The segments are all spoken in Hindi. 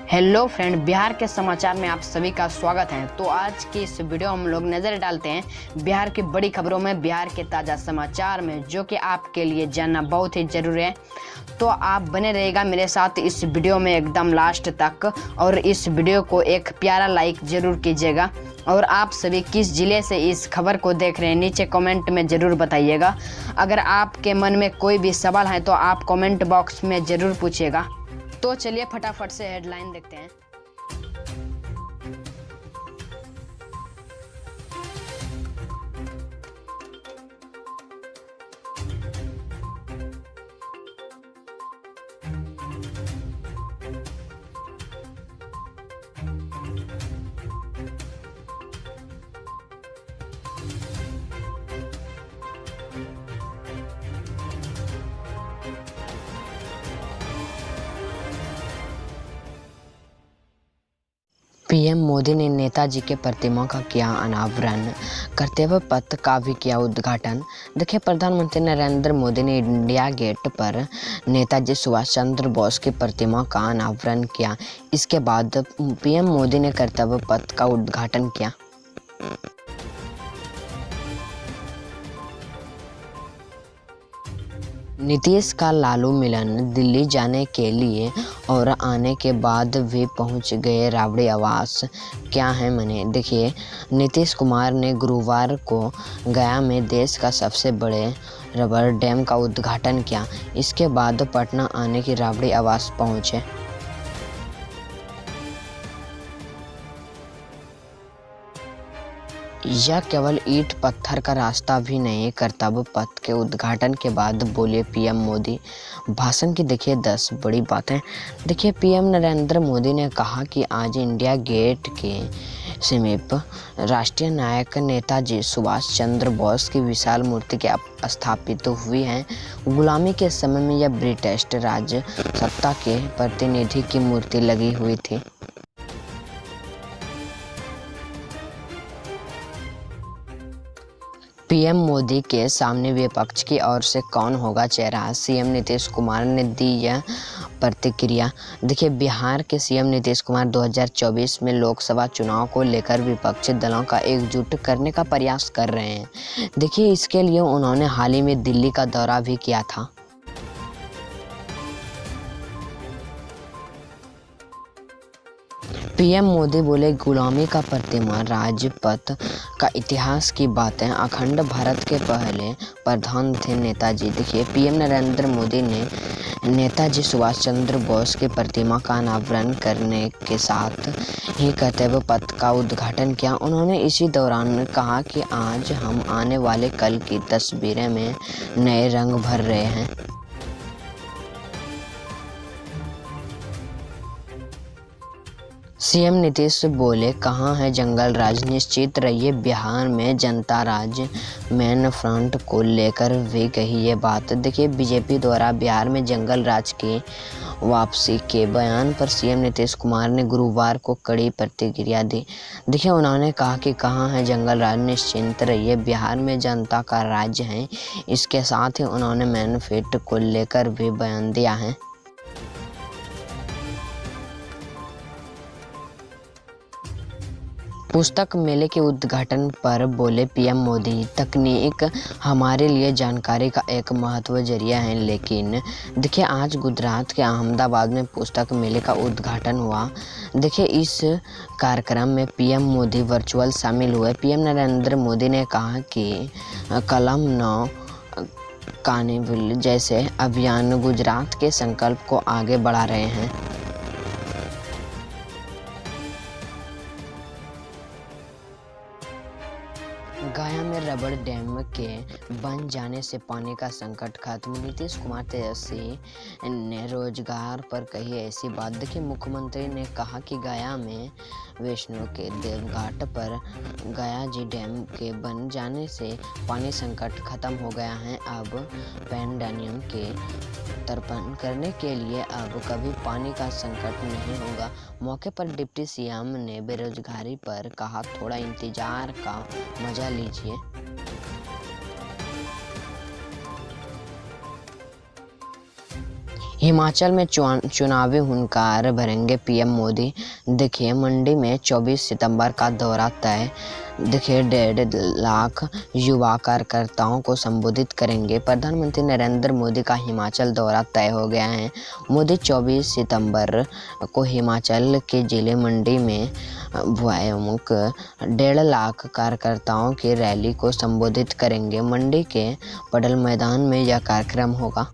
हेलो फ्रेंड, बिहार के समाचार में आप सभी का स्वागत है। तो आज की इस वीडियो हम लोग नज़र डालते हैं बिहार की बड़ी खबरों में, बिहार के ताज़ा समाचार में, जो कि आपके लिए जानना बहुत ही ज़रूरी है। तो आप बने रहिएगा मेरे साथ इस वीडियो में एकदम लास्ट तक, और इस वीडियो को एक प्यारा लाइक ज़रूर कीजिएगा। और आप सभी किस ज़िले से इस खबर को देख रहे हैं नीचे कमेंट में ज़रूर बताइएगा। अगर आपके मन में कोई भी सवाल है तो आप कमेंट बॉक्स में ज़रूर पूछिएगा। तो चलिए फटाफट से हेडलाइन देखते हैं। पीएम मोदी ने नेताजी के प्रतिमा का किया अनावरण, करते हुए पथ का भी किया उद्घाटन। देखिए, प्रधानमंत्री नरेंद्र मोदी ने इंडिया गेट पर नेताजी सुभाष चंद्र बोस की प्रतिमा का अनावरण किया। इसके बाद पीएम मोदी ने करते हुए पथ का उद्घाटन किया। नीतीश का लालू मिलन दिल्ली जाने के लिए और आने के बाद भी पहुंच गए राबड़ी आवास। क्या है मने, देखिए, नीतीश कुमार ने गुरुवार को गया में देश का सबसे बड़े रबर डैम का उद्घाटन किया। इसके बाद पटना आने की राबड़ी आवास पहुंचे। यह केवल ईंट पत्थर का रास्ता भी नहीं, कर्तव्य पथ के उद्घाटन के बाद बोले पीएम मोदी। भाषण की देखिए 10 बड़ी बातें। देखिए, पीएम नरेंद्र मोदी ने कहा कि आज इंडिया गेट के समीप राष्ट्रीय नायक नेताजी सुभाष चंद्र बोस की विशाल मूर्ति के स्थापित हुई है। गुलामी के समय में यह ब्रिटिश राज सत्ता के प्रतिनिधि की मूर्ति लगी हुई थी। पीएम मोदी के सामने विपक्ष की ओर से कौन होगा चेहरा, सीएम नीतीश कुमार ने दी यह प्रतिक्रिया। देखिए, बिहार के सीएम नीतीश कुमार 2024 में लोकसभा चुनाव को लेकर विपक्षी दलों का एकजुट करने का प्रयास कर रहे हैं। देखिए, इसके लिए उन्होंने हाल ही में दिल्ली का दौरा भी किया था। पीएम मोदी बोले, गुलामी का प्रतिमा, राजपथ का इतिहास की बातें, अखंड भारत के पहले प्रधान थे नेताजी। देखिए, पीएम नरेंद्र मोदी ने नेताजी सुभाष चंद्र बोस की प्रतिमा का अनावरण करने के साथ ही कर्तव्य पथ का उद्घाटन किया। उन्होंने इसी दौरान कहा कि आज हम आने वाले कल की तस्वीरें में नए रंग भर रहे हैं। सीएम नीतीश बोले, कहाँ है जंगल राज, निश्चित रहिए बिहार में जनता राज। मैन फ्रंट को लेकर भी कही ये बात। देखिए, बीजेपी द्वारा बिहार में जंगल राज की वापसी के बयान पर सीएम नीतीश कुमार ने गुरुवार को कड़ी प्रतिक्रिया दी। देखिए, उन्होंने कहा कि कहाँ है जंगल राज, निश्चिंत रहिए बिहार में जनता का राज्य है। इसके साथ ही उन्होंने मैनिफेस्टो को लेकर भी बयान दिया है। पुस्तक मेले के उद्घाटन पर बोले पीएम मोदी, तकनीक हमारे लिए जानकारी का एक महत्वपूर्ण जरिया है। लेकिन देखिए, आज गुजरात के अहमदाबाद में पुस्तक मेले का उद्घाटन हुआ। देखिए, इस कार्यक्रम में पीएम मोदी वर्चुअल शामिल हुए। पीएम नरेंद्र मोदी ने कहा कि कलम नौ कार्निवल जैसे अभियान गुजरात के संकल्प को आगे बढ़ा रहे हैं। गया में रबड़ डैम के बन जाने से पानी का संकट खत्म, नीतीश कुमार तेजस्वी ने रोजगार पर कही ऐसी बात। देखिए, मुख्यमंत्री ने कहा कि गया में वैष्णो के देवघाट पर गया जी डैम के बन जाने से पानी संकट खत्म हो गया है। अब पैंडेमिक के तर्पण करने के लिए अब कभी पानी का संकट नहीं होगा। मौके पर डिप्टी सीएम ने बेरोजगारी पर कहा, थोड़ा इंतजार का मजा लीजिए। हिमाचल में चुनावी हुंकार भरेंगे पीएम मोदी। देखिए मंडी में 24 सितंबर का दौरा तय। देखिए 1.5 लाख युवा कार्यकर्ताओं को संबोधित करेंगे। प्रधानमंत्री नरेंद्र मोदी का हिमाचल दौरा तय हो गया है। मोदी 24 सितंबर को हिमाचल के जिले मंडी में भयामुख 1.5 लाख कार्यकर्ताओं की रैली को संबोधित करेंगे। मंडी के पडल मैदान में यह कार्यक्रम होगा।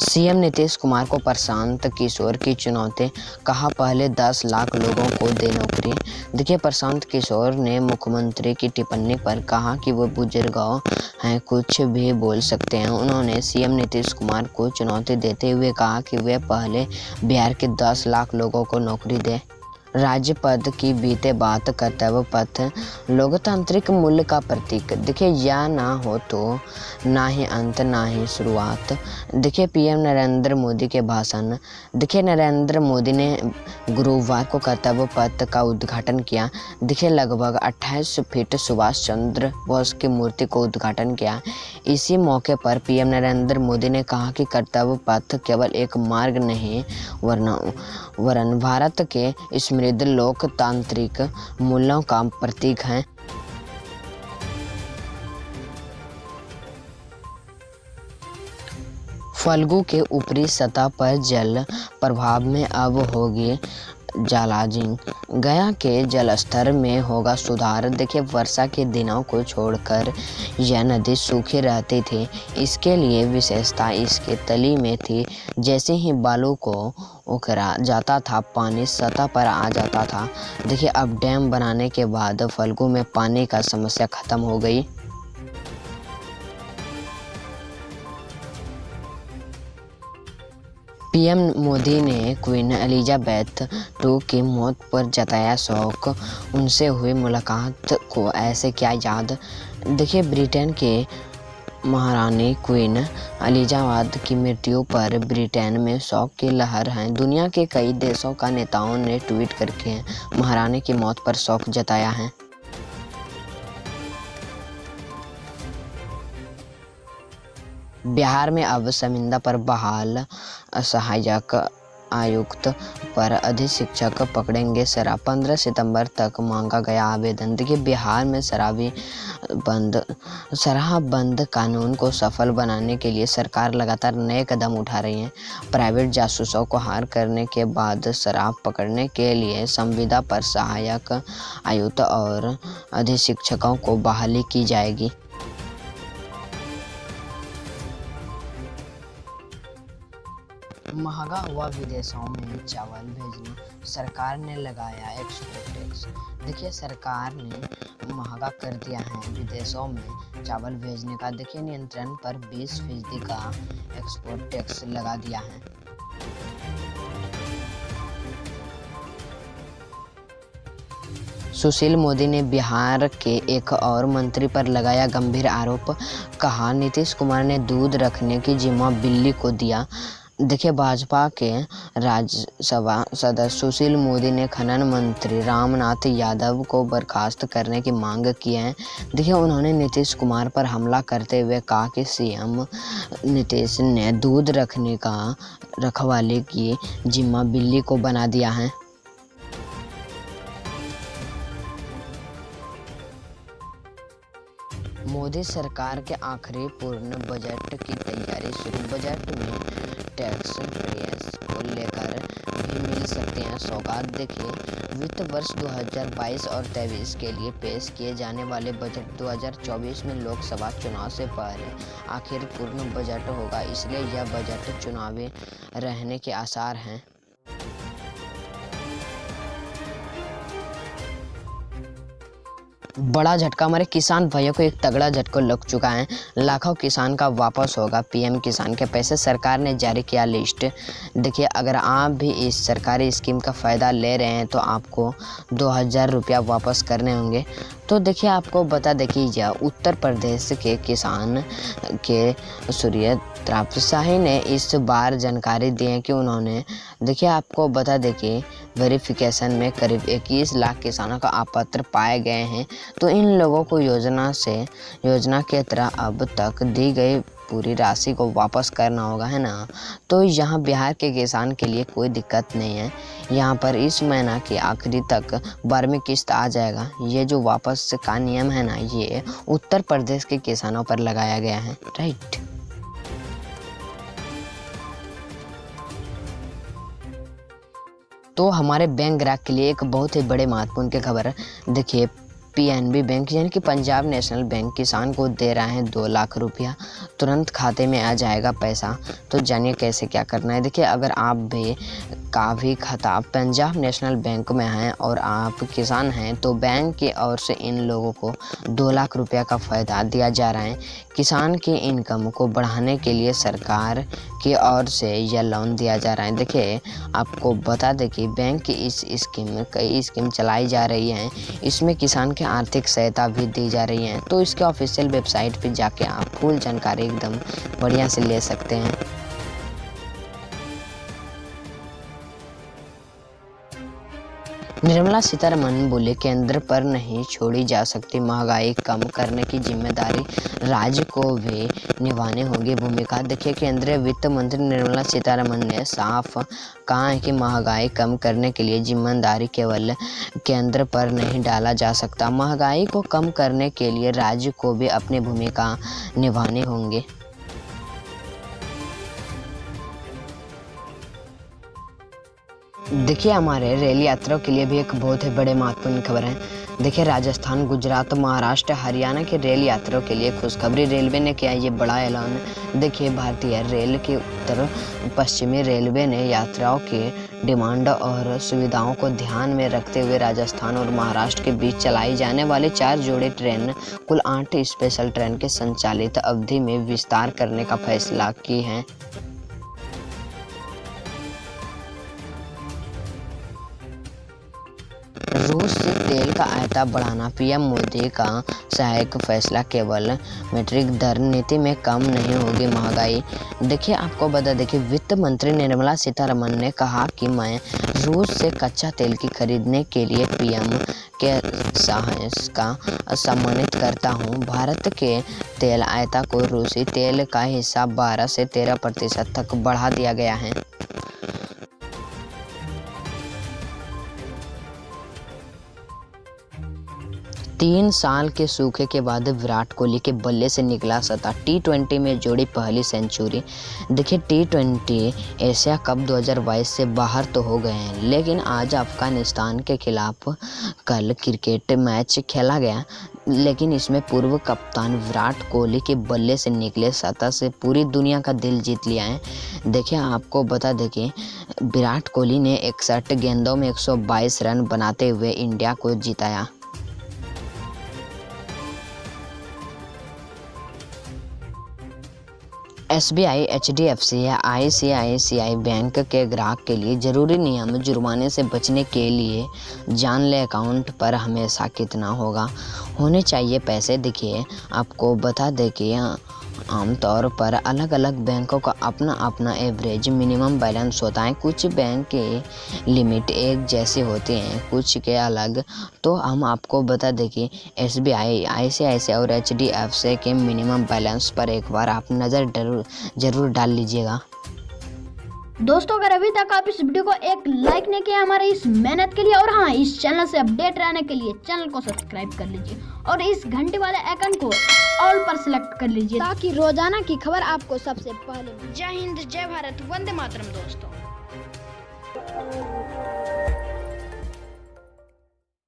सीएम नीतीश कुमार को प्रशांत किशोर की चुनौती, कहा पहले 10 लाख लोगों को दे नौकरी। देखिए प्रशांत किशोर ने मुख्यमंत्री की टिप्पणी पर कहा कि वो बुजुर्गों हैं, कुछ भी बोल सकते हैं। उन्होंने सीएम नीतीश कुमार को चुनौती देते हुए कहा कि वे पहले बिहार के 10 लाख लोगों को नौकरी दें। राज्य पद की बीते बात कर्तव्य पथ लोकतांत्रिक मूल्य का प्रतीक। देखिए या ना हो तो ना ही अंत ना ही शुरुआत। देखिए पीएम नरेंद्र मोदी के भाषण। देखिए नरेंद्र मोदी ने गुरुवार को कर्तव्य पथ का उद्घाटन किया। देखिए लगभग 28 फीट सुभाष चंद्र बोस की मूर्ति को उद्घाटन किया। इसी मौके पर पीएम नरेंद्र मोदी ने कहा कि कर्तव्य पथ केवल एक मार्ग नहीं वरन भारत के समृद्ध लोकतांत्रिक मूल्यों का प्रतीक है। फल्गु के ऊपरी सतह पर जल प्रभाव में अब होगी जालाजिंग। गया के जलस्तर में होगा सुधार। देखिए वर्षा के दिनों को छोड़कर यह नदी सूखी रहती थी। इसके लिए विशेषता इसके तली में थी। जैसे ही बालू को उखड़ा जाता था पानी सतह पर आ जाता था। देखिए अब डैम बनाने के बाद फल्गु में पानी का समस्या खत्म हो गई। पीएम मोदी ने क्वीन एलिजाबेथ II की मौत पर जताया शोक। उनसे हुई मुलाकात को ऐसे क्या याद। देखिए ब्रिटेन के महारानी क्वीन एलिजाबेथ की मृत्यु पर ब्रिटेन में शोक की लहर है। दुनिया के कई देशों का नेताओं ने ट्वीट करके महारानी की मौत पर शोक जताया है। बिहार में अब शर्मिंदा पर बहाल सहायक आयुक्त पर अधिशिक्षक पकड़ेंगे शराब। 15 सितंबर तक मांगा गया आवेदन। देखिए बिहार में शराब बंद कानून को सफल बनाने के लिए सरकार लगातार नए कदम उठा रही है। प्राइवेट जासूसों को हार करने के बाद शराब पकड़ने के लिए संविदा पर सहायक आयुक्त और अधिशिक्षकों को बहाली की जाएगी। महंगा हुआ विदेशों में चावल भेजना, सरकार ने लगाया एक्सपोर्ट टैक्स। देखिए सरकार ने महंगा कर दिया है विदेशों में चावल भेजने का। देखिए नियंत्रण पर 20% का एक्सपोर्ट टैक्स लगा दिया है। सुशील मोदी ने बिहार के एक और मंत्री पर लगाया गंभीर आरोप। कहा नीतीश कुमार ने दूध रखने की जिम्मा बिल्ली को दिया। देखिए भाजपा के राज्यसभा सदस्य सुशील मोदी ने खनन मंत्री रामनाथ यादव को बर्खास्त करने की मांग की है। देखिए उन्होंने नीतीश कुमार पर हमला करते हुए कहा कि सीएम नीतीश ने दूध रखने का रखवाले की जिम्मा बिल्ली को बना दिया है। मोदी सरकार के आखिरी पूर्ण बजट की तैयारी शुरू। बजट में टैक्स रेस को लेकर भी मिल सकते हैं सौगात। देखिए वित्त वर्ष 2022 और 23 के लिए पेश किए जाने वाले बजट 2024 में लोकसभा चुनाव से पहले आखिर पूर्ण बजट होगा, इसलिए यह बजट चुनावी रहने के आसार हैं। बड़ा झटका, हमारे किसान भाइयों को एक तगड़ा झटका लग चुका है। लाखों किसान का वापस होगा पीएम किसान के पैसे। सरकार ने जारी किया लिस्ट। देखिए अगर आप भी इस सरकारी स्कीम का फ़ायदा ले रहे हैं तो आपको 2000 रुपया वापस करने होंगे। तो देखिए आपको बता दें कि यह उत्तर प्रदेश के किसान के त्रापसाही ने इस बार जानकारी दी है कि उन्होंने देखिए आपको बता दें कि वेरिफिकेशन में करीब 21 लाख किसानों का अपात्र पाए गए हैं। तो इन लोगों को योजना के तहत अब तक दी गई पूरी राशि को वापस करना होगा, है ना। तो यहाँ बिहार के किसान के लिए कोई दिक्कत नहीं है। यहाँ पर इस महीना के आखिरी तक 12वीं किस्त आ जाएगा। ये जो वापस का नियम है ना, ये उत्तर प्रदेश के किसानों पर लगाया गया है, राइट। तो हमारे बैंक ग्राहक के लिए एक बहुत ही बड़े महत्वपूर्ण की खबर देखिए, पीएनबी बैंक यानी कि पंजाब नेशनल बैंक किसान को दे रहा है 2 लाख रुपया, तुरंत खाते में आ जाएगा पैसा। तो जानिए कैसे क्या करना है। देखिए, अगर आप भी का भी खाता पंजाब नेशनल बैंक में है और आप किसान हैं तो बैंक की ओर से इन लोगों को 2 लाख रुपया का फ़ायदा दिया जा रहा है। किसान की इनकम को बढ़ाने के लिए सरकार की ओर से यह लोन दिया जा रहा है। देखिए, आपको बता दें कि बैंक की इस स्कीम कई स्कीम चलाई जा रही हैं। इसमें किसान की आर्थिक सहायता भी दी जा रही है। तो इसके ऑफिशियल वेबसाइट पे जाके आप फुल जानकारी एकदम बढ़िया से ले सकते हैं। निर्मला सीतारमण बोले, केंद्र पर नहीं छोड़ी जा सकती महंगाई कम करने की जिम्मेदारी राज्य को भी निभानी होगी भूमिका। देखिए, केंद्रीय वित्त मंत्री निर्मला सीतारमण ने साफ कहा है कि महंगाई कम करने के लिए जिम्मेदारी केवल केंद्र पर नहीं डाला जा सकता। महंगाई को कम करने के लिए राज्य को भी अपनी भूमिका निभानी होंगी। देखिए, हमारे रेल यात्रियों के लिए भी एक बहुत ही बड़े महत्वपूर्ण खबर है। देखिए, राजस्थान, गुजरात, महाराष्ट्र, हरियाणा के रेल यात्रियों के लिए खुशखबरी। रेलवे ने किया ये बड़ा ऐलान। देखिए, भारतीय रेल के उत्तर पश्चिमी रेलवे ने यात्रियों की डिमांड और सुविधाओं को ध्यान में रखते हुए राजस्थान और महाराष्ट्र के बीच चलाई जाने वाले 4 जोड़े ट्रेन कुल 8 स्पेशल ट्रेन के संचालित अवधि में विस्तार करने का फैसला की है। रूस से तेल का आयात बढ़ाना, पीएम मोदी का सहायक फैसला, केवल मीट्रिक दर नीति में कम नहीं होगी महंगाई। देखिए, आपको बता दें कि वित्त मंत्री निर्मला सीतारमण ने कहा कि मैं रूस से कच्चा तेल की खरीदने के लिए पीएम के साहस का सम्मानित करता हूं। भारत के तेल आयात को रूसी तेल का हिस्सा 12 से 13% तक बढ़ा दिया गया है। 3 साल के सूखे के बाद विराट कोहली के बल्ले से निकला सत्ता, T20 में जोड़ी पहली सेंचुरी। देखिए, T20 एशिया कप 2022 से बाहर तो हो गए हैं, लेकिन आज अफगानिस्तान के खिलाफ कल क्रिकेट मैच खेला गया, लेकिन इसमें पूर्व कप्तान विराट कोहली के बल्ले से निकले सत्ता से पूरी दुनिया का दिल जीत लिया है। देखिए, आपको बता दें कि विराट कोहली ने 61 गेंदों में 122 रन बनाते हुए इंडिया को जिताया। SBI, HDFC या ICICI बैंक के ग्राहक के लिए जरूरी नियम, जुर्माने से बचने के लिए जान ले अकाउंट पर हमेशा कितना होने चाहिए पैसे। देखिए, आपको बता दें कि आमतौर पर अलग अलग बैंकों का अपना अपना एवरेज मिनिमम बैलेंस होता है। कुछ बैंक के लिमिट एक जैसे होते हैं, कुछ के अलग। तो हम आपको बता दें कि SBI, ICICI और HDFC के मिनिमम बैलेंस पर एक बार आप नज़र जरूर डाल लीजिएगा। दोस्तों, अगर अभी तक आप इस वीडियो को एक लाइक नहीं किया हमारे इस मेहनत के लिए, और हाँ, इस चैनल से अपडेट रहने के लिए चैनल को सब्सक्राइब कर लीजिए और इस घंटे वाले आइकन को ऑल पर सिलेक्ट कर लीजिए, ताकि रोजाना की खबर आपको सबसे पहले मिले। जय हिंद, जय भारत, वंदे मातरम दोस्तों।